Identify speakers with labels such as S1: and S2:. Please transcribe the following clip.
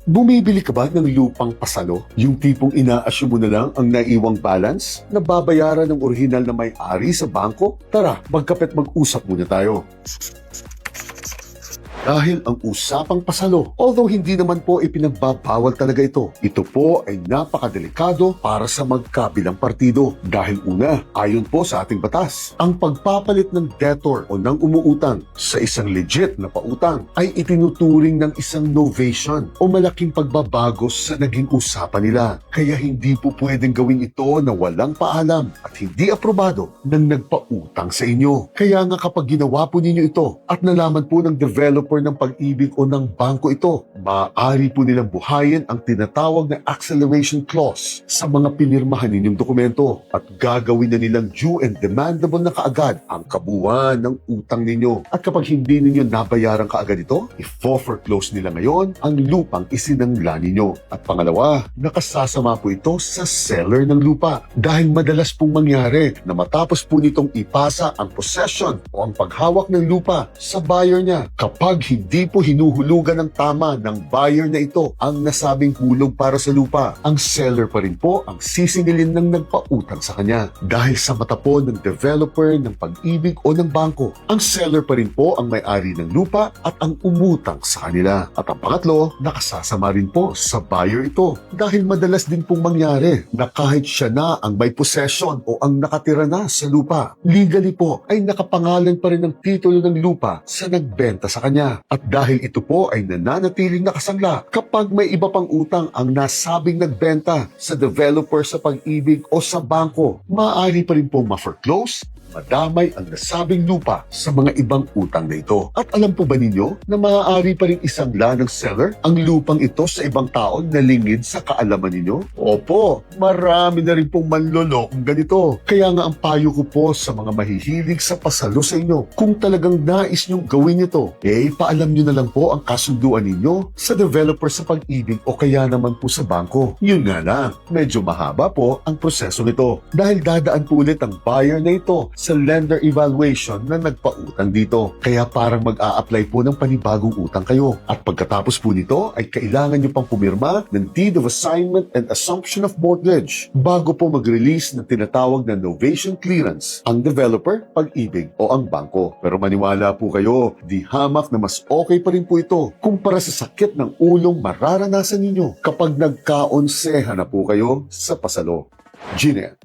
S1: Bumibili ka ba ng lupang pasalo? Yung tipong ina-assume mo na lang ang naiwang balance na babayaran ng orihinal na may-ari sa bangko? Tara, magkapit mag-usap muna tayo. Dahil ang usapang pasalo, although hindi naman po ipinagbabawal talaga ito po ay napakadelikado para sa magkabilang partido. Dahil una, ayon po sa ating batas, ang pagpapalit ng debtor o ng umuutang sa isang legit na pautang ay itinuturing ng isang novation o malaking pagbabago sa naging usapan nila. Kaya hindi po pwedeng gawin ito na walang paalam at hindi aprobado ng nagpautang sa inyo. Kaya nga kapag ginawa po ninyo ito at nalaman po ng developer ng pag-ibig o ng bangko ito, maaari po nilang buhayin ang tinatawag na acceleration clause sa mga pinirmahan ninyong dokumento at gagawin na nilang due and demandable na kaagad ang kabuuan ng utang ninyo. At kapag hindi ninyo nabayaran kaagad ito, i-foreclose nila ngayon ang lupang isinangla ninyo. At pangalawa, nakasasama po ito sa seller ng lupa dahil madalas pong mangyari na matapos po nitong ipasa ang possession o ang paghawak ng lupa sa buyer niya, kapag hindi po hinuhulugan ng tama ng buyer na ito ang nasabing hulog para sa lupa, ang seller pa rin po ang sisingilin ng nagpautang sa kanya. Dahil sa mata po ng developer, ng pag-ibig o ng bangko, ang seller pa rin po ang may-ari ng lupa at ang umutang sa kanila. At ang pangatlo, nakasasama rin po sa buyer ito dahil madalas din pong mangyari na kahit siya na ang may possession o ang nakatira na sa lupa, legally po ay nakapangalan pa rin ang titulo ng lupa sa nagbenta sa kanya. At dahil ito po ay nananatiling nakasangla kapag may iba pang utang ang nasabing nagbenta sa developer sa pag-ibig o sa bangko, maaari pa rin po ma-foreclose, madamay ang nasabing lupa sa mga ibang utang na ito. At alam po ba ninyo na maaari pa rin isangla ng seller ang lupang ito sa ibang tao na lingid sa kaalaman ninyo? Opo, marami na rin pong manlolokong ganito. Kaya nga ang payo ko po sa mga mahihilig sa pasalo sa inyo, kung talagang nais nyong gawin ito, paalam nyo na lang po ang kasunduan ninyo sa developer sa pag-ibig o kaya naman po sa bangko. Yun nga lang, medyo mahaba po ang proseso nito dahil dadaan po ulit ang buyer na ito sa lender evaluation na nagpautang dito. Kaya parang mag-a-apply po ng panibagong utang kayo. At pagkatapos po nito ay kailangan nyo pang pumirma ng deed of assignment and assumption of mortgage bago po mag-release ng tinatawag na novation clearance ang developer, pag-ibig o ang bangko. Pero maniwala po kayo, di hamak na mas okay pa rin po ito kumpara sa sakit ng ulong mararanasan ninyo kapag nagkaonsehan na po kayo sa pasalo. Gina.